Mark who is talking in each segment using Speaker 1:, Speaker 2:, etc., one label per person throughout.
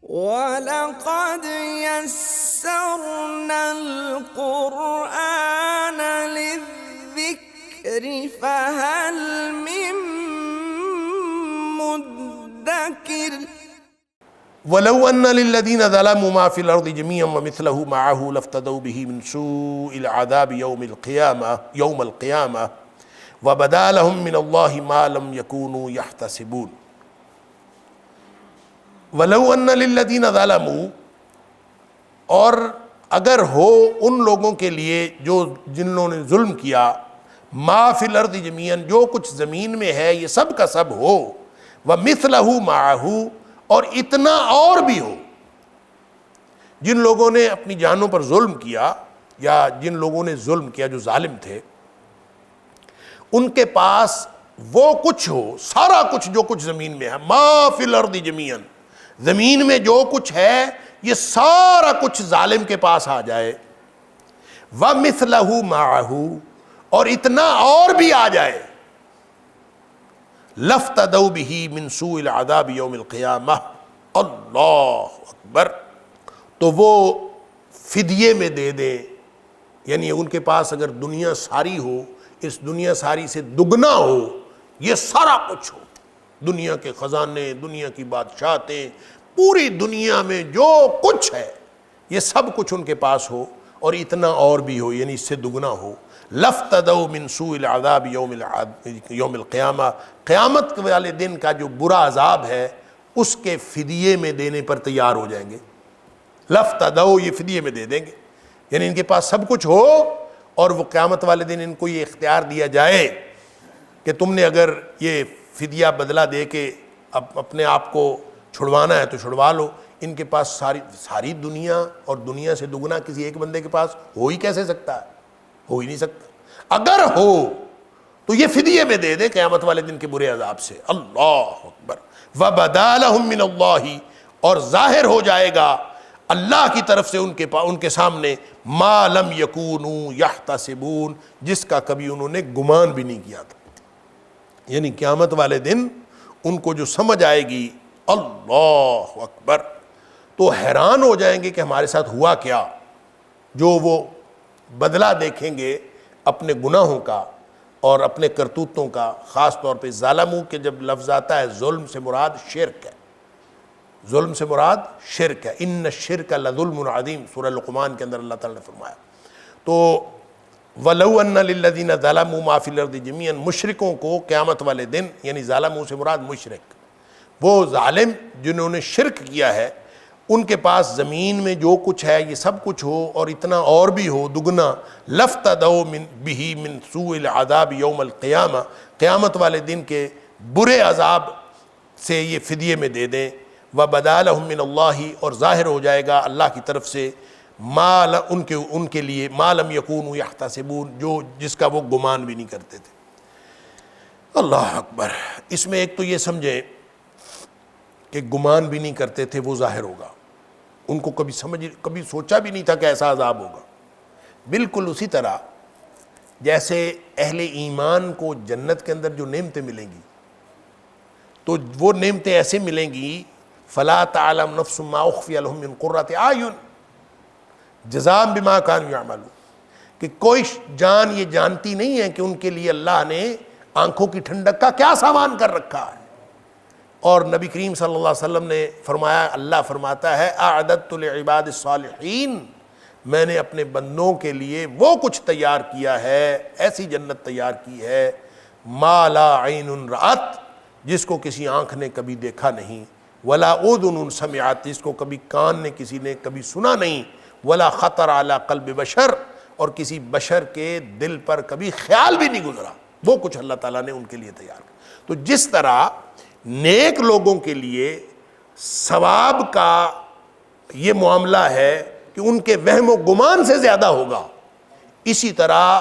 Speaker 1: وَلَقَدْ يَسَّرْنَا الْقُرْآنَ لِلذِّكْرِ فَهَلْ مِن مُّدَّكِرٍ
Speaker 2: وَلَوْ أَنَّ لِلَّذِينَ ظَلَمُوا مَا فِي الْأَرْضِ جَمِيعًا وَمِثْلَهُ مَعَهُ لَافْتَدَوْا بِهِ مِنْ سُوءِ الْعَذَابِ يَوْمَ الْقِيَامَةِ وَبَدَا لَهُم مِّنَ اللَّهِ مَا لَمْ يَكُونُوا يَحْتَسِبُونَ وَلَوْ أَنَّ لِلَّذِينَ ظَلَمُوا، اور اگر ہو ان لوگوں کے لیے جنہوں نے ظلم کیا، ما فی الارض جمیعاً، جو کچھ زمین میں ہے یہ سب کا سب ہو، وَمِثْلَهُ مَعَهُ، اور اتنا اور بھی ہو۔ جن لوگوں نے اپنی جانوں پر ظلم کیا، یا جن لوگوں نے ظلم کیا جو ظالم تھے، ان کے پاس وہ کچھ ہو، سارا کچھ جو کچھ زمین میں ہے، ما فی الارض جمیعاً، زمین میں جو کچھ ہے یہ سارا کچھ ظالم کے پاس آ جائے، وَمِثْلَهُ مَعَهُ، اور اتنا اور بھی آ جائے، لَافْتَدَوْا بِهِ مِنْ سُوءِ الْعَذَابِ يَوْمِ الْقِيَامَةِ، اللہ اکبر، تو وہ فدیے میں دے دیں، یعنی ان کے پاس اگر دنیا ساری ہو، اس دنیا ساری سے دگنا ہو، یہ سارا کچھ ہو، دنیا کے خزانے، دنیا کی بادشاہتیں، پوری دنیا میں جو کچھ ہے یہ سب کچھ ان کے پاس ہو، اور اتنا اور بھی ہو، یعنی اس سے دگنا ہو، لَافْتَدَوْا مِنْ سُوءِ الْعَذَابِ يَوْمِ الْقِيَامَةِ، قیامت والے دن کا جو برا عذاب ہے اس کے فدیے میں دینے پر تیار ہو جائیں گے۔ لَافْتَدَوْا، یہ فدیے میں دے دیں گے، یعنی ان کے پاس سب کچھ ہو اور وہ قیامت والے دن ان کو یہ اختیار دیا جائے کہ تم نے اگر یہ فدیہ بدلہ دے کے اپنے آپ کو چھڑوانا ہے تو چھڑوا لو۔ ان کے پاس ساری دنیا اور دنیا سے دگنا کسی ایک بندے کے پاس ہو ہی کیسے سکتا ہے؟ ہو ہی نہیں سکتا۔ اگر ہو تو یہ فدیے میں دے دے قیامت والے دن کے برے عذاب سے۔ اللہ اکبر۔ وَبَدَا لَهُم مِّنَ اللَّهِ، اور ظاہر ہو جائے گا اللہ کی طرف سے ان کے سامنے مَا لَمْ يَكُونُوا يَحْتَسِبُونَ، جس کا کبھی انہوں نے گمان بھی نہیں کیا تھا۔ یعنی قیامت والے دن ان کو جو سمجھ آئے گی، اللہ اکبر، تو حیران ہو جائیں گے کہ ہمارے ساتھ ہوا کیا، جو وہ بدلہ دیکھیں گے اپنے گناہوں کا اور اپنے کرتوتوں کا۔ خاص طور پہ ظالموں کے جب لفظ آتا ہے، ظلم سے مراد شرک ہے، ظلم سے مراد شرک ہے، ان الشرک لظلم عظیم، سورہ لقمان کے اندر اللہ تعالیٰ نے فرمایا۔ تو وَلَوْ أَنَّ لِلَّذِينَ ظَلَمُوا مَا فِي الْأَرْضِ جَمِيعًا، مشرکوں کو قیامت والے دن، یعنی ظالموں سے مراد مشرک، وہ ظالم جنہوں نے شرک کیا ہے، ان کے پاس زمین میں جو کچھ ہے یہ سب کچھ ہو اور اتنا اور بھی ہو دگنا، لَافْتَدَوْا بِهِ مِنْ سُوءِ الْعَذَابِ يَوْمَ الْقِيَامَةِ، قیامت والے دن کے برے عذاب سے یہ فدیے میں دے دیں۔ وَبَدَا لَهُم مِّنَ اللَّهِ، اور ظاہر ہو جائے گا اللہ کی طرف سے ان کے لیے مَا لَمْ يَكُونُوا يَحْتَسِبُونَ، جس کا وہ گمان بھی نہیں کرتے تھے۔ اللہ اکبر۔ اس میں ایک تو یہ سمجھیں کہ گمان بھی نہیں کرتے تھے، وہ ظاہر ہوگا، ان کو کبھی سوچا بھی نہیں تھا کہ ایسا عذاب ہوگا۔ بالکل اسی طرح جیسے اہل ایمان کو جنت کے اندر جو نعمتیں ملیں گی تو وہ نعمتیں ایسے ملیں گی، فَلَا تَعْلَمُ نَفْسٌ مَّا أُخْفِيَ لَهُم مِّن قُرَّةِ أَعْيُنٍ جَزَاءً بِمَا كَانُوا يَعْمَلُونَ، کہ کوئی جان یہ جانتی نہیں ہے کہ ان کے لیے اللہ نے آنکھوں کی ٹھنڈک کا کیا سامان کر رکھا ہے۔ اور نبی کریم صلی اللہ علیہ وسلم نے فرمایا، اللہ فرماتا ہے اعددت لعباد الصالحین، میں نے اپنے بندوں کے لیے وہ کچھ تیار کیا ہے، ایسی جنت تیار کی ہے، ما لا عین رأت، جس کو کسی آنکھ نے کبھی دیکھا نہیں، ولا اذن سمعت، جس کو کبھی کان نے کسی نے کبھی سنا نہیں، ولا خطر علی قلب بشر، اور کسی بشر کے دل پر کبھی خیال بھی نہیں گزرا، وہ کچھ اللہ تعالیٰ نے ان کے لیے تیار کیا۔ تو جس طرح نیک لوگوں کے لیے ثواب کا یہ معاملہ ہے کہ ان کے وہم و گمان سے زیادہ ہوگا، اسی طرح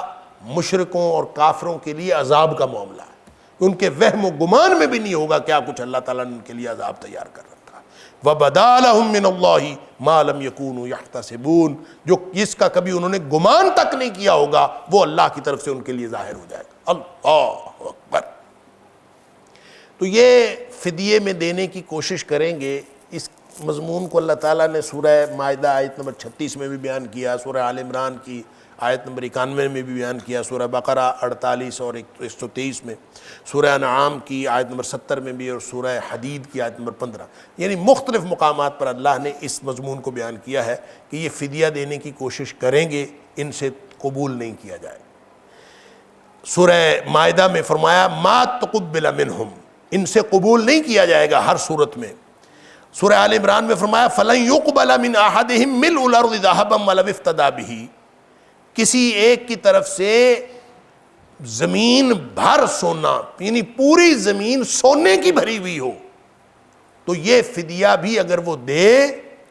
Speaker 2: مشرکوں اور کافروں کے لیے عذاب کا معاملہ ہے، ان کے وہم و گمان میں بھی نہیں ہوگا کیا کچھ اللہ تعالیٰ نے ان کے لیے عذاب تیار کر رکھا۔ وَبَدَا لَهُم مِّنَ اللَّهِ مَا لَمْ يَكُونُوا يَحْتَسِبُونَ، جو جس کا کبھی انہوں نے گمان تک نہیں کیا ہوگا وہ اللہ کی طرف سے ان کے لیے ظاہر ہو جائے گا۔ اللہ اکبر۔ تو یہ فدیے میں دینے کی کوشش کریں گے اس مضمون کو اللہ تعالیٰ نے سورہ مائدہ آیت نمبر 36 میں بھی بیان کیا، سورہ آل عمران کی آیت نمبر 91 میں بھی بیان کیا، سورہ بقرہ 48 اور 123 میں، سورہ انعام کی آیت نمبر 70 میں بھی، اور سورہ حدید کی آیت نمبر 15، یعنی مختلف مقامات پر اللہ نے اس مضمون کو بیان کیا ہے کہ یہ فدیہ دینے کی کوشش کریں گے، ان سے قبول نہیں کیا جائے۔ سورہ مائدہ میں فرمایا ما تقبل منہم، ان سے قبول نہیں کیا جائے گا ہر صورت میں۔ سورہ آل عمران میں فرمایا فَلَن يُقْبَلَ مِنْ أَحَدِهِمْ مِلْءُ الْأَرْضِ ذَهَبًا وَلَوِ افْتَدَىٰ بِهِ، کسی ایک کی طرف سے زمین بھر سونا، یعنی پوری زمین سونے کی بھری ہوئی ہو، تو یہ فدیہ بھی اگر وہ دے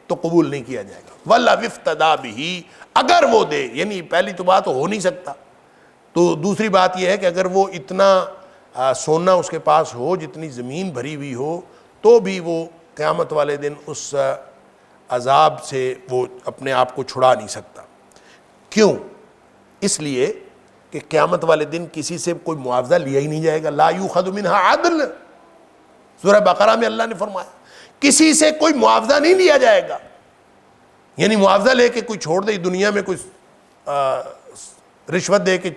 Speaker 2: تو قبول نہیں کیا جائے گا۔ وَلَوِ افْتَدَىٰ بِهِ، اگر وہ دے، یعنی پہلی تو بات ہو نہیں سکتا، تو دوسری بات یہ ہے کہ اگر وہ اتنا سونا اس کے پاس ہو جتنی زمین بھری ہوئی ہو، تو بھی وہ قیامت والے دن اس عذاب سے وہ اپنے آپ کو چھڑا نہیں سکتا۔ کیوں؟ اس لیے کہ قیامت والے دن کسی سے کوئی معاوضہ لیا ہی نہیں جائے گا، لا یؤخذ منها عدل، سورہ بقرہ میں اللہ نے فرمایا کسی سے کوئی معاوضہ نہیں لیا جائے گا، یعنی معاوضہ لے کے کوئی چھوڑ دے، دنیا میں کوئی رشوت دے کے،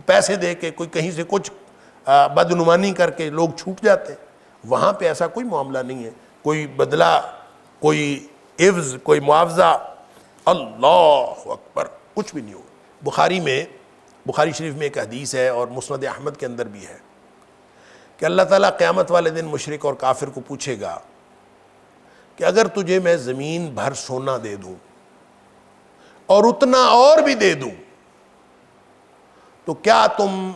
Speaker 2: پیسے دے کے، کوئی کہیں سے کچھ بدعنوانی کر کے لوگ چھوٹ جاتے ہیں، وہاں پہ ایسا کوئی معاملہ نہیں ہے، کوئی بدلہ، کوئی عوض، کوئی معاوضہ، اللہ اکبر، کچھ بھی نہیں ہو۔ بخاری شریف میں ایک حدیث ہے اور مسند احمد کے اندر بھی ہے کہ اللہ تعالیٰ قیامت والے دن مشرک اور کافر کو پوچھے گا کہ اگر تجھے میں زمین بھر سونا دے دوں اور اتنا اور بھی دے دوں تو کیا تم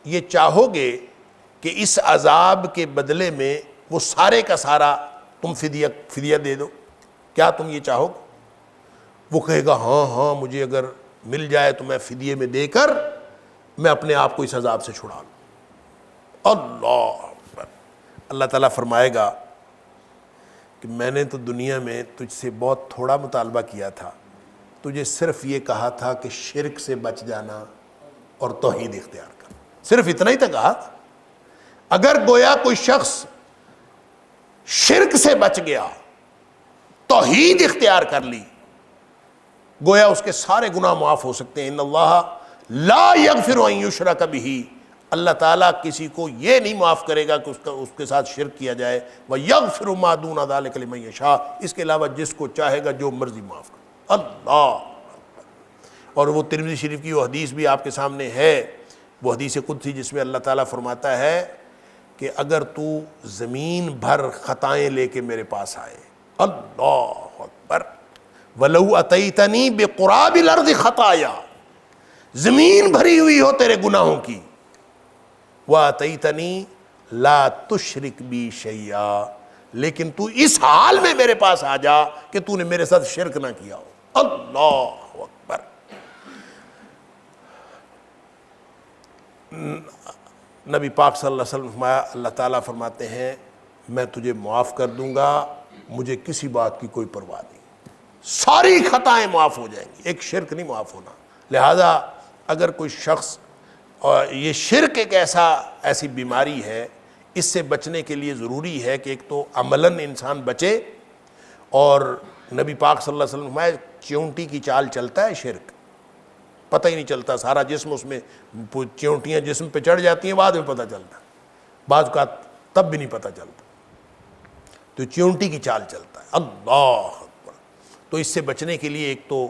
Speaker 2: یہ چاہو گے کہ اس عذاب کے بدلے میں وہ سارے کا سارا تم فدیہ دے دو؟ کیا تم یہ چاہو گے؟ وہ کہے گا ہاں ہاں، مجھے اگر مل جائے تو میں فدیے میں دے کر میں اپنے آپ کو اس عذاب سے چھڑا لوں۔ اللہ اکبر۔ اللہ تعالیٰ فرمائے گا کہ میں نے تو دنیا میں تجھ سے بہت تھوڑا مطالبہ کیا تھا، تجھے صرف یہ کہا تھا کہ شرک سے بچ جانا اور توحید اختیار کر، صرف اتنا ہی تو کہا تھا۔ اگر گویا کوئی شخص شرک سے بچ گیا، توحید اختیار کر لی، گویا اس کے سارے گناہ معاف ہو سکتے ہیں۔ ان اللہ لا یغفر ان یشرک بہ، اللہ تعالیٰ کسی کو یہ نہیں معاف کرے گا کہ اس کے ساتھ شرک کیا جائے، وَیَغْفِرُ مَا دُونَ ذَلِکَ لِمَن یشاء، اس کے علاوہ جس کو چاہے گا جو مرضی معاف کرے۔ اللہ، اور وہ ترمذی شریف کی وہ حدیث بھی آپ کے سامنے ہے، وہ حدیث قدسی جس میں اللہ تعالیٰ فرماتا ہے کہ اگر تو زمین بھر خطائیں لے کے میرے پاس آئے، اللہ اکبر، وَلَوْ أَتَيْتَنِي بِقُرَابِ الْأَرْضِ خَطَايَا، زمین بھری ہوئی ہو تیرے گناہوں کی، وَأَتَيْتَنِي لَا تُشْرِكْ بِي شَيْئًا، لیکن تو اس حال میں میرے پاس آ جا کہ تو نے میرے ساتھ شرک نہ کیا ہو۔ اللہ اکبر۔ نبی پاک صلی اللہ علیہ وسلم فرمایا، اللہ تعالیٰ فرماتے ہیں میں تجھے معاف کر دوں گا، مجھے کسی بات کی کوئی پرواہ نہیں، ساری خطائیں معاف ہو جائیں گی، ایک شرک نہیں معاف ہونا۔ لہذا اگر کوئی شخص، اور یہ شرک ایک ایسی بیماری ہے، اس سے بچنے کے لیے ضروری ہے کہ ایک تو عملاً انسان بچے، اور نبی پاک صلی اللہ علیہ وسلم فرمایا چیونٹی کی چال چلتا ہے شرک، پتہ ہی نہیں چلتا، سارا جسم اس میں، چیونٹیاں جسم پہ چڑھ جاتی ہیں، بعد میں پتہ چلتا، بعض کا تب بھی نہیں پتہ چلتا، تو چیونٹی کی چال چلتا ہے۔ اللہ اکبر۔ تو اس سے بچنے کے لیے ایک تو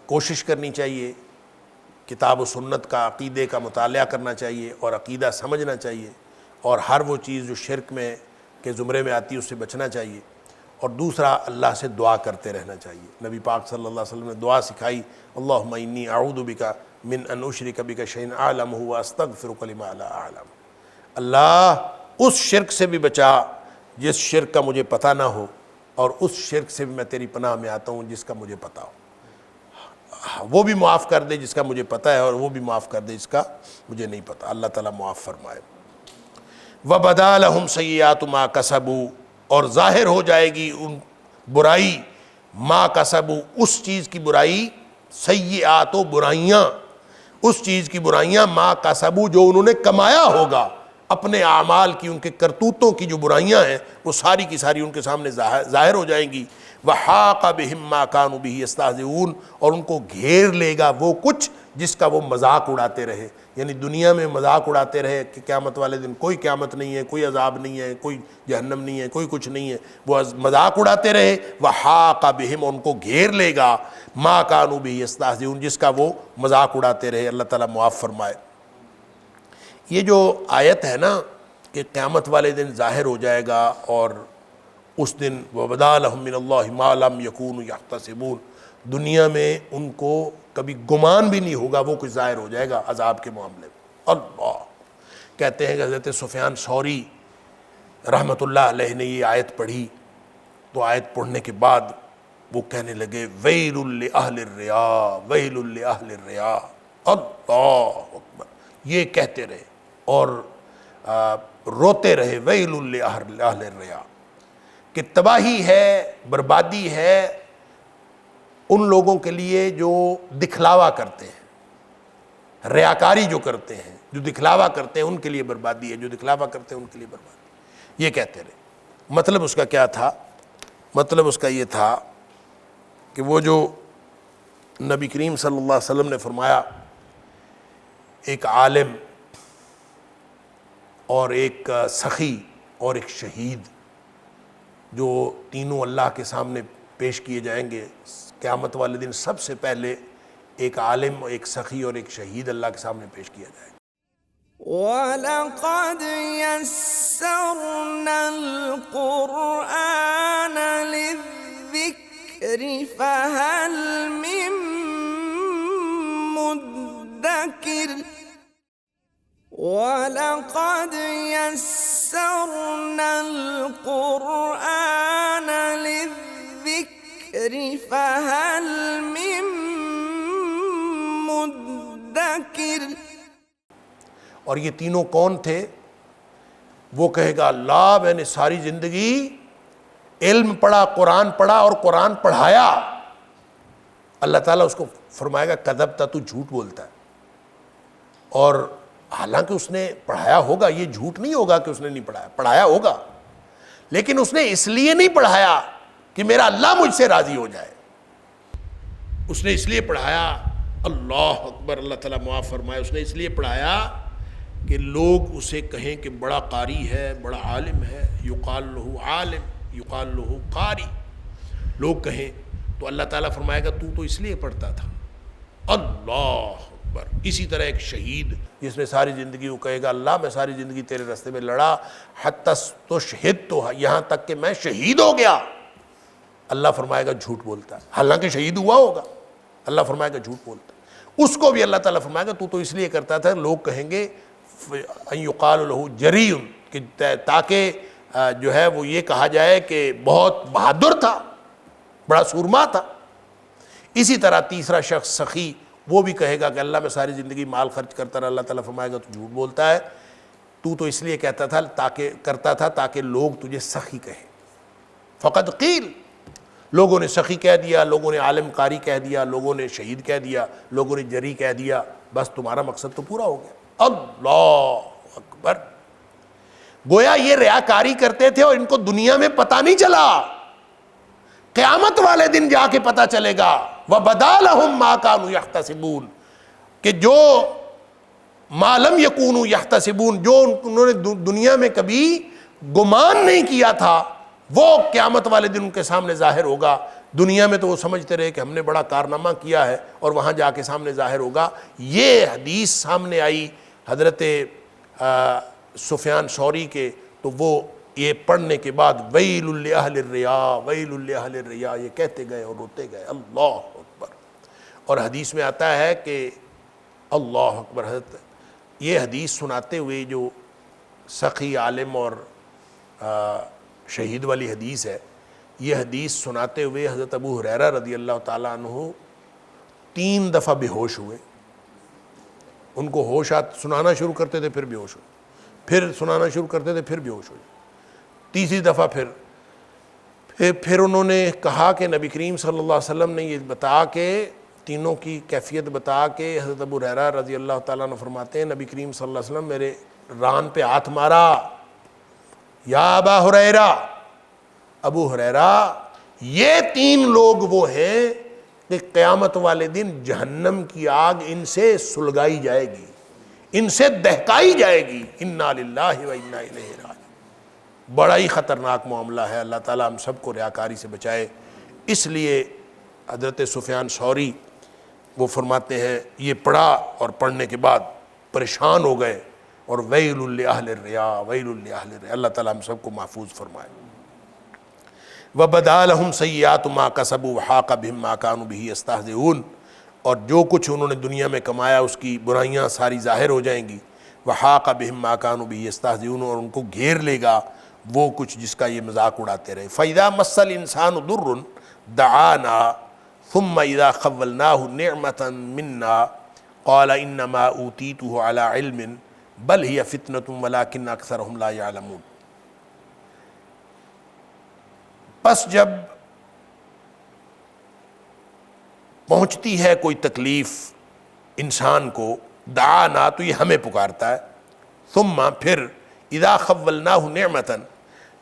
Speaker 2: کوشش کرنی چاہیے، کتاب و سنت کا، عقیدے کا مطالعہ کرنا چاہیے اور عقیدہ سمجھنا چاہیے، اور ہر وہ چیز جو شرک میں کے زمرے میں آتی ہے اس سے بچنا چاہیے، اور دوسرا اللہ سے دعا کرتے رہنا چاہیے۔ نبی پاک صلی اللہ علیہ وسلم نے دعا سکھائی، اللہم انی اعوذ بک من ان اشرک بک شیئا اعلمہ واستغفرک لما لا اعلم، اللہ اس شرک سے بھی بچا جس شرک کا مجھے پتہ نہ ہو، اور اس شرک سے بھی میں تیری پناہ میں آتا ہوں جس کا مجھے پتہ ہو، وہ بھی معاف کر دے جس کا مجھے پتہ ہے، اور وہ بھی معاف کر دے جس کا مجھے نہیں پتہ، اللہ تعالیٰ معاف فرمائے۔ وَبَدَا لَهُمْ سَيِّئَاتُ مَا كَسَبُوا، اور ظاہر ہو جائے گی ان برائی، ما کسبوا، اس چیز کی برائی، سیئات و برائیاں، اس چیز کی برائیاں، ما کسبوا جو انہوں نے کمایا ہوگا۔ اپنے اعمال کی، ان کے کرتوتوں کی جو برائیاں ہیں وہ ساری کی ساری ان کے سامنے ظاہر ہو جائیں گی۔ وَحَاقَ بِهِم مَّا كَانُوا بِهِ يَسْتَهْزِئُونَ، اور ان کو گھیر لے گا وہ کچھ جس کا وہ مذاق اڑاتے رہے، یعنی دنیا میں مذاق اڑاتے رہے کہ قیامت والے دن کوئی قیامت نہیں ہے، کوئی عذاب نہیں ہے، کوئی جہنم نہیں ہے، کوئی کچھ نہیں ہے، وہ مذاق اڑاتے رہے۔ وَحَاقَ بِهِم، ان کو گھیر لے گا مَّا كَانُوا بِهِ يَسْتَهْزِئُونَ، جس کا وہ مذاق اڑاتے رہے۔ اللہ تعالیٰ معاف فرمائے۔ یہ جو آیت ہے نا کہ قیامت والے دن ظاہر ہو جائے گا، اور اس دن وَبَدَا لَهُم مِّنَ اللَّهِ مَا لَمْ يَكُونُوا يَحْتَسِبُونَ، دنیا میں ان کو کبھی گمان بھی نہیں ہوگا وہ کچھ ظاہر ہو جائے گا عذاب کے معاملے میں۔ اللہ کہتے ہیں کہ حضرت سفیان ثوری رحمۃ اللہ علیہ نے یہ آیت پڑھی، تو آیت پڑھنے کے بعد وہ کہنے لگے ویل لأہل الریا، ویل لأہل الریا، اللہ اکبر، یہ کہتے رہے اور روتے رہے، ویل لأہل الریا، کہ تباہی ہے، بربادی ہے ان لوگوں کے لیے جو دکھلاوا کرتے ہیں، ریاکاری جو کرتے ہیں، جو دکھلاوا کرتے ہیں ان کے لیے بربادی ہے، جو دکھلاوا کرتے ہیں ان کے لیے بربادی، یہ کہتے رہے۔ مطلب اس کا کیا تھا؟ مطلب اس کا یہ تھا کہ وہ جو نبی کریم صلی اللہ علیہ وسلم نے فرمایا ایک عالم اور ایک سخی اور ایک شہید جو تینوں اللہ کے سامنے پیش کیے جائیں گے قیامت والے دن، سب سے پہلے ایک عالم، ایک سخی اور ایک شہید اللہ کے سامنے پیش کیا جائے گا۔
Speaker 1: وَلَقَدْ يَسَّرْنَا الْقُرْآنَ لِلذِّكْرِ فَهَلْ مِن مُّدَّكِرٍ وَلَقَدْ يَسَّرْنَا الْقُرْآنَ لِلذِّكْرِ فَهَلْ مِن مُّدَّكِرٍ۔
Speaker 2: اور یہ تینوں کون تھے؟ وہ کہے گا اللہ میں نے ساری زندگی علم پڑھا، قرآن پڑھا اور قرآن پڑھایا۔ اللہ تعالیٰ اس کو فرمائے گا کذبت، تو جھوٹ بولتا ہے، اور حالانکہ اس نے پڑھایا ہوگا، یہ جھوٹ نہیں ہوگا کہ اس نے نہیں پڑھایا، پڑھایا ہوگا، لیکن اس نے اس لیے نہیں پڑھایا کہ میرا اللہ مجھ سے راضی ہو جائے، اس نے اس لیے پڑھایا، اللہ اکبر، اللہ تعالیٰ معاف فرمائے، اس نے اس لیے پڑھایا کہ لوگ اسے کہیں کہ بڑا قاری ہے، بڑا عالم ہے، یقال لہ عالم، یقال لہ قاری، لوگ کہیں، تو اللہ تعالیٰ فرمائے گا تو اس لیے پڑھتا تھا۔ اللہ اکبر۔ اسی طرح ایک شہید جس نے ساری زندگی، وہ کہے گا اللہ میں ساری زندگی تیرے راستے میں لڑا، حتی استشہدت، یہاں تک کہ میں شہید ہو گیا، اللہ فرمائے گا جھوٹ بولتا ہے، حالانکہ شہید ہوا ہوگا، اللہ فرمائے گا جھوٹ بولتا ہے۔ اس کو بھی اللہ تعالیٰ فرمائے گا تو اس لیے کرتا تھا، لوگ کہیں گے ان یقال لہ جری، کہ تاکہ جو ہے وہ یہ کہا جائے کہ بہت بہادر تھا، بڑا سورما تھا۔ اسی طرح تیسرا شخص سخی، وہ بھی کہے گا کہ اللہ میں ساری زندگی مال خرچ کرتا رہا، اللہ تعالیٰ فرمائے گا تو جھوٹ بولتا ہے، تو اس لیے کہتا تھا تاکہ لوگ تجھے سخی کہیں۔ فقد قیل، لوگوں نے سخی کہہ دیا، لوگوں نے عالم قاری کہہ دیا، لوگوں نے شہید کہہ دیا، لوگوں نے جری کہہ دیا، بس تمہارا مقصد تو پورا ہو گیا۔ اللہ اکبر۔ گویا یہ ریاکاری کرتے تھے اور ان کو دنیا میں پتہ نہیں چلا، قیامت والے دن جا کے پتہ چلے گا۔ وَبَدَا لَهُم مَّا كَانُوا يَحْتَسِبُونَ، کہ جو مَا لَمْ يَكُونُوا يَحْتَسِبُونَ، جو انہوں نے دنیا میں کبھی گمان نہیں کیا تھا، وہ قیامت والے دن ان کے سامنے ظاہر ہوگا۔ دنیا میں تو وہ سمجھتے رہے کہ ہم نے بڑا کارنامہ کیا ہے، اور وہاں جا کے سامنے ظاہر ہوگا۔ یہ حدیث سامنے آئی حضرت سفیان ثوری کے، تو وہ یہ پڑھنے کے بعد ویل لأہل الریا، ویل لأہل الریا، یہ کہتے گئے اور روتے گئے۔ اللہ اکبر۔ اور حدیث میں آتا ہے کہ اللہ اکبر، حضرت یہ حدیث سناتے ہوئے جو سخی، عالم اور شہید والی حدیث ہے، یہ حدیث سناتے ہوئے حضرت ابو ہریرہ رضی اللہ تعالیٰ عنہ 3 دفعہ بے ہوش ہوئے۔ ان کو ہوش سنانا شروع کرتے تھے، پھر بے ہوش ہوئے، پھر سنانا شروع کرتے تھے، پھر بے ہوش ہوئے، تیسری دفعہ پھر انہوں نے کہا کہ نبی کریم صلی اللہ علیہ وسلم نے یہ بتا کے، تینوں کی کیفیت بتا کے، حضرت ابو ہریرہ رضی اللہ تعالیٰ عنہ فرماتے ہیں نبی کریم صلی اللہ علیہ وسلم میرے ران پہ ہاتھ مارا، یا ابا ہریرہ، ابو ہریرہ، یہ 3 لوگ وہ ہیں کہ قیامت والے دن جہنم کی آگ ان سے سلگائی جائے گی، ان سے دہکائی جائے گی۔ انا للہ و انا الیہ راجعون۔ بڑا ہی خطرناک معاملہ ہے، اللہ تعالیٰ ہم سب کو ریاکاری سے بچائے۔ اس لیے حضرت سفیان ثوری وہ فرماتے ہیں یہ پڑھا اور پڑھنے کے بعد پریشان ہو گئے، اور ویل لأہل الریا، ویل لأہل الریا، اللہ تعالیٰ ہم سب کو محفوظ فرمائے۔ وَبَدَا لَهُمْ سَيِّئَاتُ مَا كَسَبُوا وَحَاقَ بِهِمْ مَا كَانُوا بِهِ يَسْتَهْزِئُونَ، اور جو کچھ انہوں نے دنیا میں کمایا اس کی برائیاں ساری ظاہر ہو جائیں گی۔ وَحَاقَ بِهِمْ مَا كَانُوا بِهِ يَسْتَهْزِئُونَ، اور ان کو گھیر لے گا وہ کچھ جس کا یہ مذاق اڑاتے رہے۔ فَإِذَا مَسَّ الْإِنسَانُ ضُرٌّ دَعَانَا ثُمَّ إِذَا خَوَّلْنَاهُ نِعْمَةً مِنَّا قَالَ إِنَّمَا أُوتِيتُهُ عَلَى عِلْمٍ بَلْ هِيَ فِتْنَةٌ وَلَٰكِنَّ أَكْثَرَهُمْ لَا يَعْلَمُونَ۔ پس جب پہنچتی ہے کوئی تکلیف انسان کو، دعانا تو یہ ہمیں پکارتا ہے، ثم پھر اذا خولناہ نعمتاً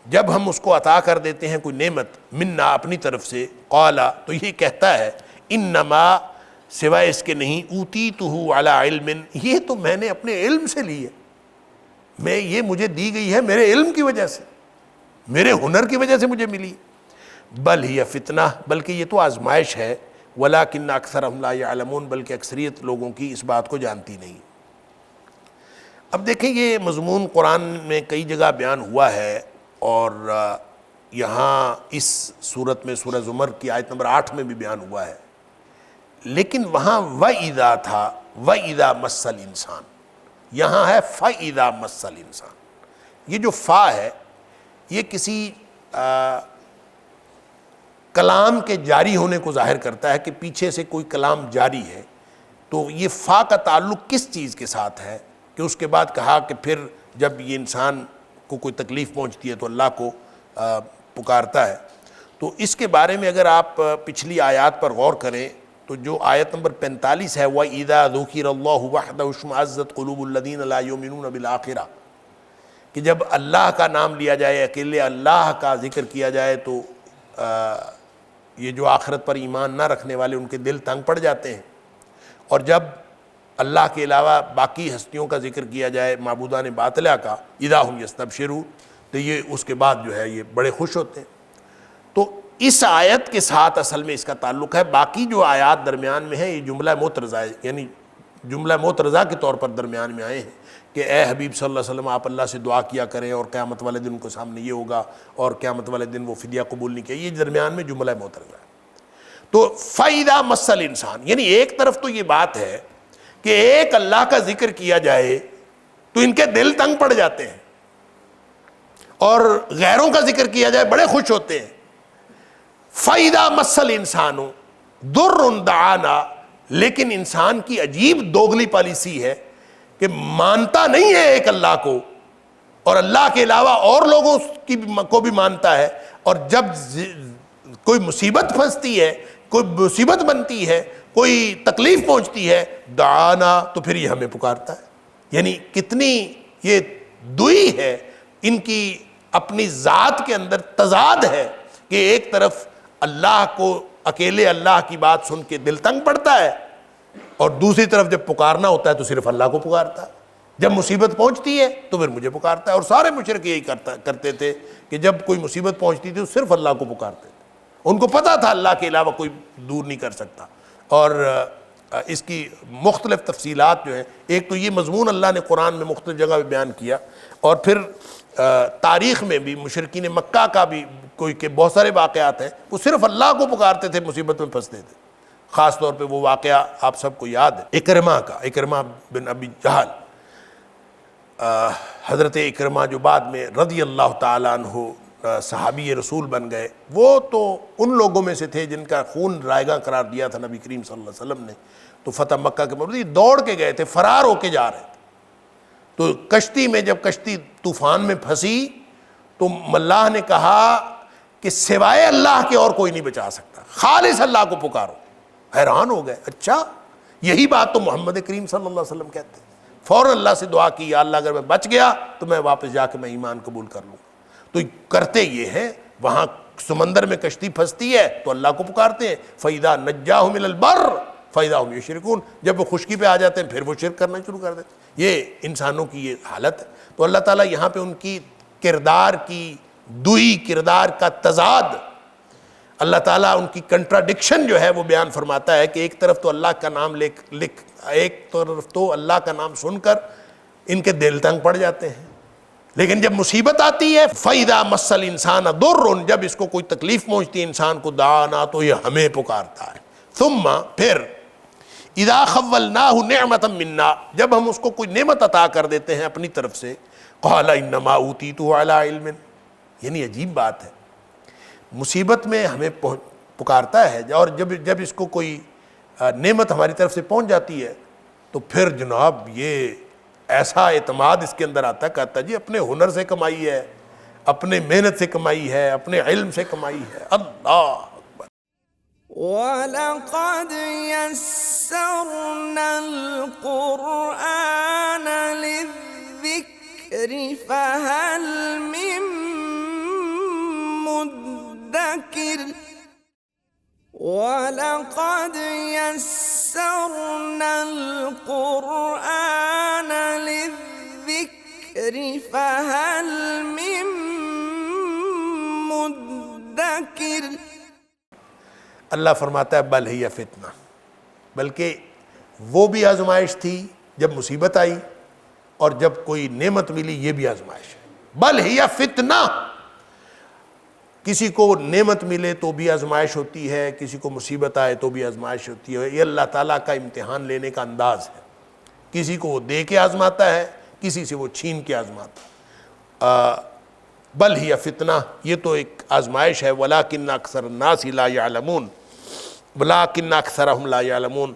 Speaker 2: جب ہم اس کو عطا کر دیتے ہیں کوئی نعمت، منا اپنی طرف سے، قالا تو یہ کہتا ہے، انما سوائے اس کے نہیں، اوتیتہ علی علم، یہ تو میں نے اپنے علم سے لی ہے، یہ مجھے دی گئی ہے میرے علم کی وجہ سے، میرے ہنر کی وجہ سے مجھے ملی۔ بل ہی فتنہ، بلکہ یہ تو آزمائش ہے، ولیکن اکثرہم لا یعلمون، بلکہ اکثریت لوگوں کی اس بات کو جانتی نہیں۔ اب دیکھیں یہ مضمون قرآن میں کئی جگہ بیان ہوا ہے، اور یہاں اس صورت میں سورہ زمر کی آیت نمبر 8 میں بھی بیان ہوا ہے، لیکن وہاں وَإِذَا تھا، وَإِذَا مَسَّ الْإِنسان، یہاں ہے فَإِذَا مَسَّ الْإِنسان۔ یہ جو فا ہے یہ کسی کلام کے جاری ہونے کو ظاہر کرتا ہے کہ پیچھے سے کوئی کلام جاری ہے، تو یہ فا کا تعلق کس چیز کے ساتھ ہے کہ اس کے بعد کہا کہ پھر جب یہ انسان کو کوئی تکلیف پہنچتی ہے تو اللہ کو پکارتا ہے۔ تو اس کے بارے میں اگر آپ پچھلی آیات پر غور کریں تو جو آیت نمبر 45 ہے، وَإِذَا ذُكِرَ اللَّهُ وَحْدَهُ اشْمَأَزَّتْ قُلُوبُ الَّذِينَ لَا يُؤْمِنُونَ بِالْآخِرَةِ، کہ جب اللہ کا نام لیا جائے، اکیلے اللہ کا ذکر کیا جائے تو یہ جو آخرت پر ایمان نہ رکھنے والے ان کے دل تنگ پڑ جاتے ہیں، اور جب اللہ کے علاوہ باقی ہستیوں کا ذکر کیا جائے، معبودان باطلہ کا، اذا ہم یستبشرون، تو یہ اس کے بعد جو ہے یہ بڑے خوش ہوتے ہیں۔ تو اس آیت کے ساتھ اصل میں اس کا تعلق ہے، باقی جو آیات درمیان میں ہیں یہ جملہ معترضہ ہے، یعنی جملہ معترضہ کے طور پر درمیان میں آئے ہیں کہ اے حبیب صلی اللہ علیہ وسلم آپ اللہ سے دعا کیا کریں، اور قیامت والے دن ان کو سامنے یہ ہوگا، اور قیامت والے دن وہ فدیہ قبول نہیں کیا، یہ درمیان میں جملہ معترضہ ہے۔ تو فَإِذَا مَسَّ الْإِنسان، یعنی ایک طرف تو یہ بات ہے کہ ایک اللہ کا ذکر کیا جائے تو ان کے دل تنگ پڑ جاتے ہیں، اور غیروں کا ذکر کیا جائے بڑے خوش ہوتے ہیں۔ فَإِذَا مَسَّ الْإِنسَانُ ضُرٌّ دَعَانَا، لیکن انسان کی عجیب دوگلی پالیسی ہے کہ مانتا نہیں ہے ایک اللہ کو، اور اللہ کے علاوہ اور لوگوں کو بھی مانتا ہے، اور جب کوئی مصیبت پھنستی ہے، کوئی مصیبت بنتی ہے، کوئی تکلیف پہنچتی ہے، دعانا، تو پھر یہ ہمیں پکارتا ہے۔ یعنی کتنی یہ دوئی ہے ان کی، اپنی ذات کے اندر تضاد ہے کہ ایک طرف اللہ کو، اکیلے اللہ کی بات سن کے دل تنگ پڑتا ہے، اور دوسری طرف جب پکارنا ہوتا ہے تو صرف اللہ کو پکارتا ہے، جب مصیبت پہنچتی ہے تو پھر مجھے پکارتا ہے۔ اور سارے مشرک یہی کرتے تھے کہ جب کوئی مصیبت پہنچتی تھی تو صرف اللہ کو پکارتے تھے، ان کو پتہ تھا اللہ کے علاوہ کوئی دور نہیں کر سکتا۔ اور اس کی مختلف تفصیلات جو ہیں، ایک تو یہ مضمون اللہ نے قرآن میں مختلف جگہ پہ بیان کیا، اور پھر تاریخ میں بھی مشرکین مکہ کا بھی کوئی کہ بہت سارے واقعات ہیں، وہ صرف اللہ کو پکارتے تھے، مصیبت میں پھنستے تھے۔ خاص طور پہ وہ واقعہ آپ سب کو یاد ہے اکرمہ کا، اکرمہ بن ابی جہل، حضرت اکرمہ جو بعد میں رضی اللہ تعالیٰ عنہ صحابی رسول بن گئے، وہ تو ان لوگوں میں سے تھے جن کا خون رائیگاں قرار دیا تھا نبی کریم صلی اللہ علیہ وسلم نے۔ تو فتح مکہ کے بعد یہ دوڑ کے گئے تھے، فرار ہو کے جا رہے تھے، تو کشتی میں جب کشتی طوفان میں پھنسی تو اللہ نے کہا کہ سوائے اللہ کے اور کوئی نہیں بچا سکتا، خالص اللہ کو پکارو۔ حیران ہو گئے، اچھا یہی بات تو محمد کریم صلی اللہ علیہ وسلم کہتے ہیں، فوراً اللہ سے دعا کی، یا اللہ اگر میں بچ گیا تو میں واپس جا کے میں ایمان قبول کر لوں. تو کرتے یہ ہیں، وہاں سمندر میں کشتی پھنستی ہے تو اللہ کو پکارتے ہیں، فَإِذَا نَجَّاهُمْ إِلَى الْبَرِّ فَإِذَا هُمْ يُشْرِكُونَ، جب وہ خشکی پہ آ جاتے ہیں پھر وہ شرک کرنا شروع کر دیتے ہیں. یہ انسانوں کی یہ حالت ہے. تو اللہ تعالیٰ یہاں پہ ان کی کردار کی دوئی، کردار کا تضاد، اللہ تعالیٰ ان کی کنٹراڈکشن جو ہے وہ بیان فرماتا ہے کہ ایک طرف تو اللہ کا نام ایک طرف تو اللہ کا نام سن کر ان کے دل تنگ پڑ جاتے ہیں، لیکن جب مصیبت آتی ہے فَإِذَا مَسَّ الْإِنسَانَ ضُرٌّ، جب اس کو کوئی تکلیف پہنچتی ہے انسان کو، دعانا، تو یہ ہمیں پکارتا ہے. ثم پھر اذا خولناہ نعمتا منا، جب ہم اس کو کوئی نعمت عطا کر دیتے ہیں اپنی طرف سے، قال انما اوتیتہ علی علم. یعنی عجیب بات ہے، مصیبت میں ہمیں پکارتا ہے، اور جب اس کو کوئی نعمت ہماری طرف سے پہنچ جاتی ہے تو پھر جناب یہ ایسا اعتماد اس کے اندر آتا ہے، کہتا ہے جی اپنے ہنر سے کمائی ہے، اپنے محنت سے کمائی ہے، اپنے علم سے کمائی ہے. اللہ اکبر.
Speaker 1: وَلَقَدْ يَسَّرْنَا الْقُرْآنَ لِلذِّكْرِ فَهَلْ مِن مُدَّكِرٍ وَلَقَدْ يَسَّرْنَا الْقُرْآنَ لِلذِّكْرِ فَهَلْ مِن مُدَّكِرٍ.
Speaker 2: اللہ فرماتا ہے بل ہی فتنہ، بلکہ وہ بھی آزمائش تھی جب مصیبت آئی، اور جب کوئی نعمت ملی یہ بھی آزمائش ہے. بل ہی فتنہ، کسی کو نعمت ملے تو بھی آزمائش ہوتی ہے، کسی کو مصیبت آئے تو بھی آزمائش ہوتی ہے. یہ اللہ تعالیٰ کا امتحان لینے کا انداز ہے، کسی کو وہ دے کے آزماتا ہے، کسی سے وہ چھین کے آزماتا ہے. بل ہی فتنہ، یہ تو ایک آزمائش ہے. وَلَٰكِنَّ أَكْثَرَ النَّاسِ لَا يَعْلَمُونَ وَلَٰكِنَّ أَكْثَرَهُمْ لَا يَعْلَمُونَ،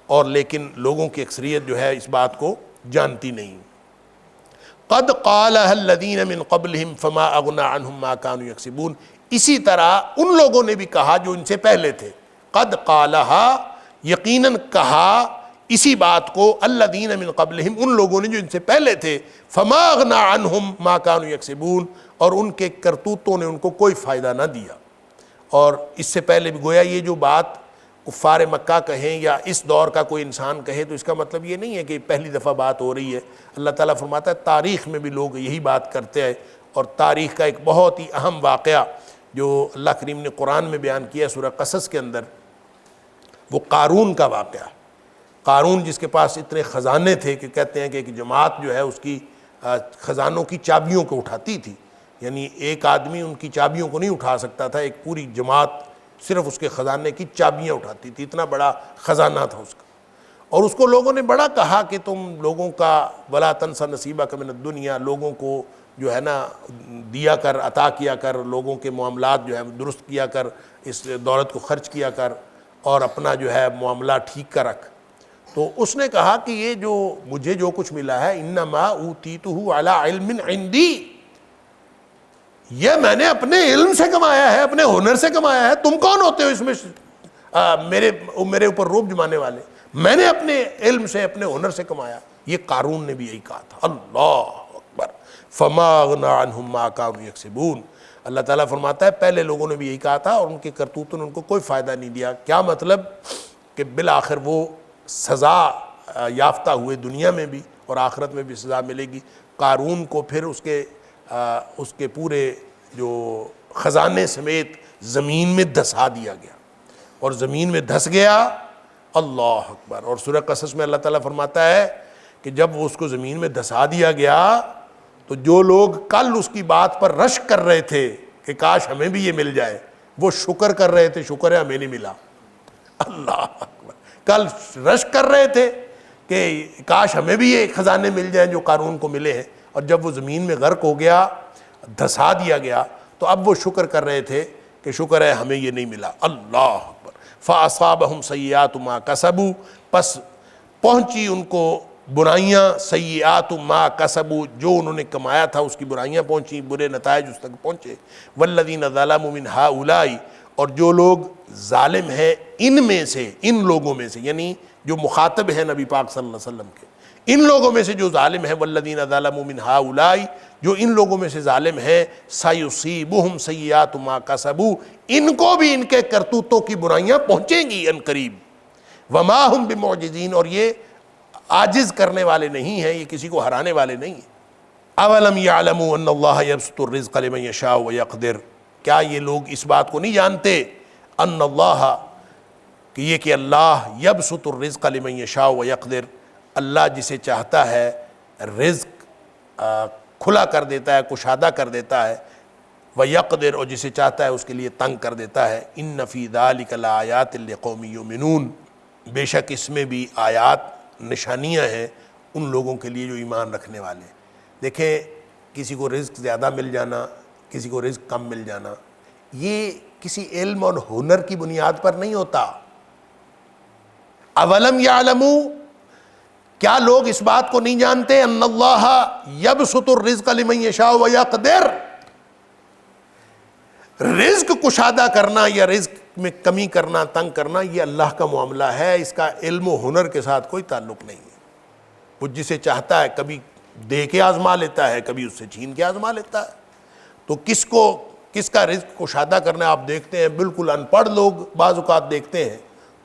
Speaker 2: اور لیکن لوگوں کی اکثریت جو ہے اس بات کو جانتی نہیں. قَدْ قَالَهَا الَّذِينَ مِن قَبْلِهِمْ فَمَا أَغْنَىٰ عَنْهُمْ مَا كَانُوا يَكْسِبُونَ. اسی طرح ان لوگوں نے بھی کہا جو ان سے پہلے تھے. قَدْ قَالَهَا، یقیناً کہا اسی بات کو، الَّذِينَ مِن قَبْلِهِمْ، ان لوگوں نے جو ان سے پہلے تھے، فَمَا أَغْنَىٰ عَنْهُمْ مَا كَانُوا يَكْسِبُونَ، اور ان کے کرتوتوں نے ان کو کوئی فائدہ نہ دیا. اور اس سے پہلے بھی گویا یہ جو بات کفار مکہ کہیں یا اس دور کا کوئی انسان کہے تو اس کا مطلب یہ نہیں ہے کہ پہلی دفعہ بات ہو رہی ہے. اللہ تعالیٰ فرماتا ہے تاریخ میں بھی لوگ یہی بات کرتے ہیں. اور تاریخ کا ایک بہت ہی اہم واقعہ جو اللہ کریم نے قرآن میں بیان کیا سورہ قصص کے اندر، وہ قارون کا واقعہ. قارون جس کے پاس اتنے خزانے تھے کہ کہتے ہیں کہ ایک جماعت جو ہے اس کی خزانوں کی چابیوں کو اٹھاتی تھی. یعنی ایک آدمی ان کی چابیوں کو نہیں اٹھا سکتا تھا، ایک پوری جماعت صرف اس کے خزانے کی چابیاں اٹھاتی تھی، اتنا بڑا خزانہ تھا اس کا. اور اس کو لوگوں نے بڑا کہا کہ تم لوگوں کا وَلَا تَنْسَ نَصِيبَكَ مِنَ الدُّنْيَا، لوگوں کو جو ہے نا دیا کر، عطا کیا کر، لوگوں کے معاملات جو ہے درست کیا کر، اس دولت کو خرچ کیا کر، اور اپنا جو ہے معاملہ ٹھیک کر رکھ. تو اس نے کہا کہ یہ جو مجھے جو کچھ ملا ہے، انما اوتیتہ علی علم عندی، یہ میں نے اپنے علم سے کمایا ہے، اپنے ہنر سے کمایا ہے. تم کون ہوتے ہو اس میں میرے اوپر روب جمانے والے؟ میں نے اپنے علم سے، اپنے ہنر سے کمایا. یہ قارون نے بھی یہی کہا تھا. اللہ اکبر. فما اغنى عنهم ما كانوا يكسبون. اللہ تعالیٰ فرماتا ہے پہلے لوگوں نے بھی یہی کہا تھا اور ان کے کرتوتوں نے ان کو کوئی فائدہ نہیں دیا. کیا مطلب؟ کہ بالآخر وہ سزا یافتہ ہوئے، دنیا میں بھی اور آخرت میں بھی سزا ملے گی. قارون کو پھر اس کے پورے جو خزانے سمیت زمین میں دھسا دیا گیا، اور زمین میں دھس گیا. اللہ اکبر. اور سورہ قصص میں اللہ تعالیٰ فرماتا ہے کہ جب وہ اس کو زمین میں دھسا دیا گیا تو جو لوگ کل اس کی بات پر رشک کر رہے تھے کہ کاش ہمیں بھی یہ مل جائے، وہ شکر کر رہے تھے، شکر ہے ہمیں نہیں ملا. اللہ اکبر. کل رشک کر رہے تھے کہ کاش ہمیں بھی یہ خزانے مل جائیں جو قارون کو ملے ہیں، اور جب وہ زمین میں غرق ہو گیا، دھسا دیا گیا، تو اب وہ شکر کر رہے تھے کہ شکر ہے ہمیں یہ نہیں ملا. اللہ اکبر. فَأَصَابَهُمْ سَيِّئَاتُ مَا كَسَبُوا، پس پہنچی ان کو برائیاں، سیئات ما کسبوا، جو انہوں نے کمایا تھا اس کی برائیاں پہنچی، برے نتائج اس تک پہنچے. والذین ظلموا من ہؤلاء، اور جو لوگ ظالم ہیں ان میں سے، ان لوگوں میں سے، یعنی جو مخاطب ہیں نبی پاک صلی اللہ علیہ وسلم کے، ان لوگوں میں سے جو ظالم ہیں، والذین ظلموا من ہؤلاء، جو ان لوگوں میں سے ظالم ہیں، سیصیبہم سیئات ما کسبوا، ان کو بھی ان کے کرتوتوں کی برائیاں پہنچیں گی ان قریب، وما ہم بمعجزین، اور یہ عاجز کرنے والے نہیں ہیں، یہ کسی کو ہرانے والے نہیں ہیں۔ اولم یعلموا ان اللہ یبسط الرزق لمن یشاء ویقدر، کیا یہ لوگ اس بات کو نہیں جانتے، ان اللہ، کہ اللہ یبسط الرزق لمن یشاء ویقدر، اللہ جسے چاہتا ہے رزق کھلا کر دیتا ہے، کشادہ کر دیتا ہے، ویقدر، اور جسے چاہتا ہے اس کے لیے تنگ کر دیتا ہے۔ ان فی ذلک لآیات لقوم یؤمنون، بے شک اس میں بھی آیات، نشانیاں ہیں ان لوگوں کے لیے جو ایمان رکھنے والے ہیں۔ دیکھیں، کسی کو رزق زیادہ مل جانا، کسی کو رزق کم مل جانا، یہ کسی علم اور ہنر کی بنیاد پر نہیں ہوتا۔ اولم یعلموا، کیا لوگ اس بات کو نہیں جانتے، ان اللہ یبسط الرزق لمن یشاء ویقدر، رزق کشادہ کرنا یا رزق میں کمی کرنا، تنگ کرنا، یہ اللہ کا معاملہ ہے، اس کا علم و ہنر کے ساتھ کوئی تعلق نہیں ہے۔ وہ جسے چاہتا ہے کبھی دے کے آزما لیتا ہے، کبھی اس سے چھین کے آزما لیتا ہے۔ تو کس کا رزق کشادہ کرنا آپ دیکھتے ہیں، بالکل ان پڑھ لوگ بعض اوقات دیکھتے ہیں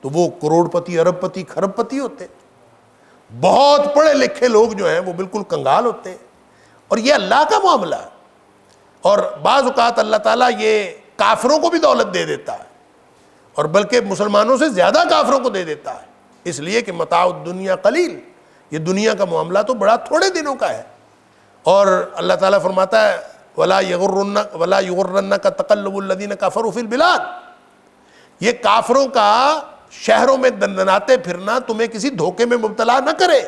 Speaker 2: تو وہ کروڑ پتی، ارب پتی، کھرب پتی ہوتے ہیں۔ بہت پڑھے لکھے لوگ جو ہیں وہ بالکل کنگال ہوتے ہیں، اور یہ اللہ کا معاملہ ہے۔ اور بعض اوقات اللہ تعالیٰ یہ کافروں کو بھی دولت دے دیتا ہے، اور بلکہ مسلمانوں سے زیادہ کافروں کو دے دیتا ہے، اس لیے کہ متاع الدنیا قلیل، یہ دنیا کا معاملہ تو بڑا تھوڑے دنوں کا ہے۔ اور اللہ تعالیٰ فرماتا ہے وَلَا يُغُرَّنَّكَ تَقَلُّبُ الَّذِينَ كَفَرُوا فِي الْبِلَادِ، یہ کافروں کا شہروں میں دندناتے پھرنا تمہیں کسی دھوکے میں مبتلا نہ کرے۔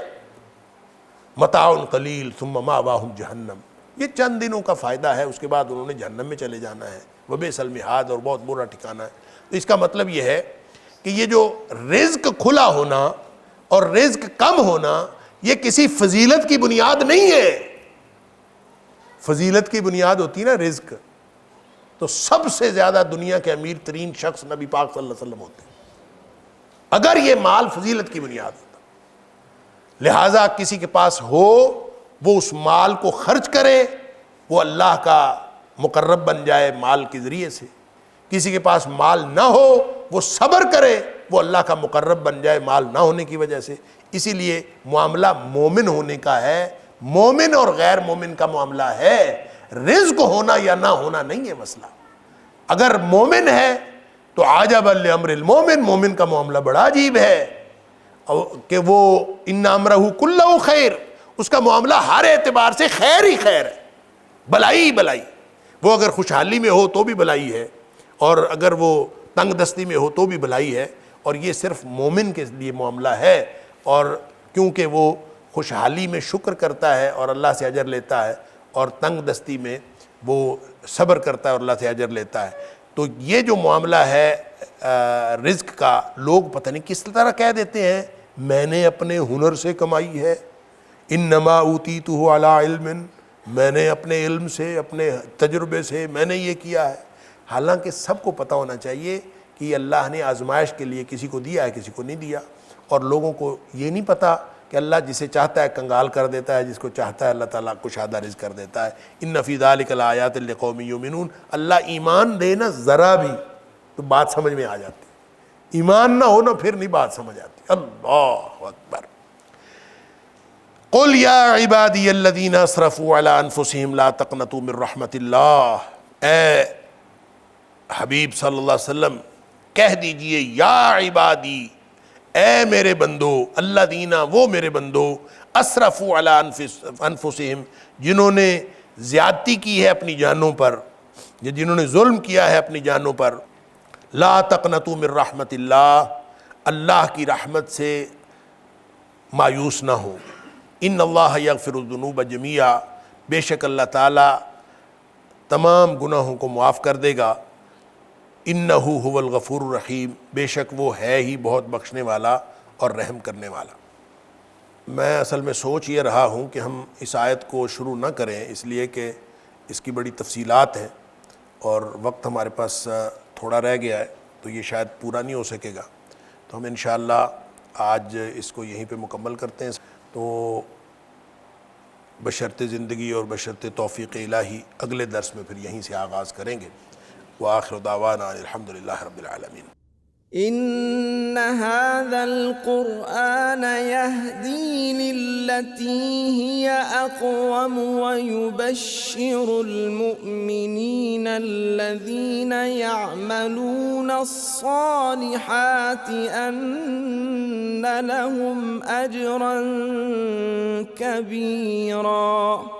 Speaker 2: متاع قلیل ثم مأواہم جہنم، یہ چند دنوں کا فائدہ ہے، اس کے بعد انہوں نے جہنم میں چلے جانا ہے، وبئس المہاد، اور بہت برا ٹھکانہ ہے۔ تو اس کا مطلب یہ ہے کہ یہ جو رزق کھلا ہونا اور رزق کم ہونا، یہ کسی فضیلت کی بنیاد نہیں ہے۔ فضیلت کی بنیاد ہوتی نا رزق، تو سب سے زیادہ دنیا کے امیر ترین شخص نبی پاک صلی اللہ علیہ وسلم ہوتے ہیں، اگر یہ مال فضیلت کی بنیاد ہوتا۔ لہٰذا کسی کے پاس ہو، وہ اس مال کو خرچ کرے، وہ اللہ کا مقرب بن جائے مال کے ذریعے سے۔ کسی کے پاس مال نہ ہو، وہ صبر کرے، وہ اللہ کا مقرب بن جائے مال نہ ہونے کی وجہ سے۔ اسی لیے معاملہ مومن ہونے کا ہے، مومن اور غیر مومن کا معاملہ ہے، رزق ہونا یا نہ ہونا نہیں ہے مسئلہ۔ اگر مومن ہے تو عجبا لامر المومن، مومن کا معاملہ بڑا عجیب ہے کہ وہ ان امرہ کلہ خیر، اس کا معاملہ ہر اعتبار سے خیر ہی خیر ہے، بلائی ہی بلائی۔ وہ اگر خوشحالی میں ہو تو بھی بلائی ہے، اور اگر وہ تنگ دستی میں ہو تو بھی بلائی ہے، اور یہ صرف مومن کے لیے معاملہ ہے۔ اور کیونکہ وہ خوشحالی میں شکر کرتا ہے اور اللہ سے اجر لیتا ہے، اور تنگ دستی میں وہ صبر کرتا ہے اور اللہ سے اجر لیتا ہے، تو یہ جو معاملہ ہے رزق کا، لوگ پتہ نہیں کس طرح کہہ دیتے ہیں میں نے اپنے ہنر سے کمائی ہے، انما اوتیتہ علی علم، میں نے اپنے علم سے، اپنے تجربے سے میں نے یہ کیا ہے۔ حالانکہ سب کو پتہ ہونا چاہیے کہ یہ اللہ نے آزمائش کے لیے کسی کو دیا ہے، کسی کو نہیں دیا، اور لوگوں کو یہ نہیں پتہ کہ اللہ جسے چاہتا ہے کنگال کر دیتا ہے، جس کو چاہتا ہے اللہ تعالیٰ کشادہ رزق کر دیتا ہے۔ ان فی ذلک لآیات لقوم یؤمنون، اللہ ایمان دے نا ذرا بھی تو بات سمجھ میں آ جاتی، ایمان نہ ہونا پھر نہیں بات سمجھ آتی۔ اللہ اکبر۔ قل یا عبادی الذین اسرفوا علی انفسہم لا تقنطوا من رحمت اللہ، اے حبیب صلی اللہ علیہ وسلم کہہ دیجئے یا عبادی، اے میرے بندو، الذین، وہ میرے بندو، اسرفوا علی انفسہم، جنہوں نے زیادتی کی ہے اپنی جانوں پر، یا جنہوں نے ظلم کیا ہے اپنی جانوں پر، لا تقنطوا من رحمت اللہ، اللہ کی رحمت سے مایوس نہ ہو۔ ان اللہ یغفر الذنوب جمیعا، بے شک اللہ تعالیٰ تمام گناہوں کو معاف کر دے گا۔ انہ هو الغفور الرحیم، بے شک وہ ہے ہی بہت بخشنے والا اور رحم کرنے والا۔ میں اصل میں سوچ یہ رہا ہوں کہ ہم اس آیت کو شروع نہ کریں، اس لیے کہ اس کی بڑی تفصیلات ہیں اور وقت ہمارے پاس تھوڑا رہ گیا ہے، تو یہ شاید پورا نہیں ہو سکے گا، تو ہم انشاءاللہ آج اس کو یہیں پہ مکمل کرتے ہیں۔ تو بشرط زندگی اور بشرط توفیق الہی اگلے درس میں پھر یہیں سے آغاز کریں گے. وآخر دعوانا الحمدللہ رب العالمین.
Speaker 1: إن هذا القرآن يهدي للتي هي أقوم ويبشر المؤمنين الذين يعملون الصالحات أن لهم أجرا كبيرا.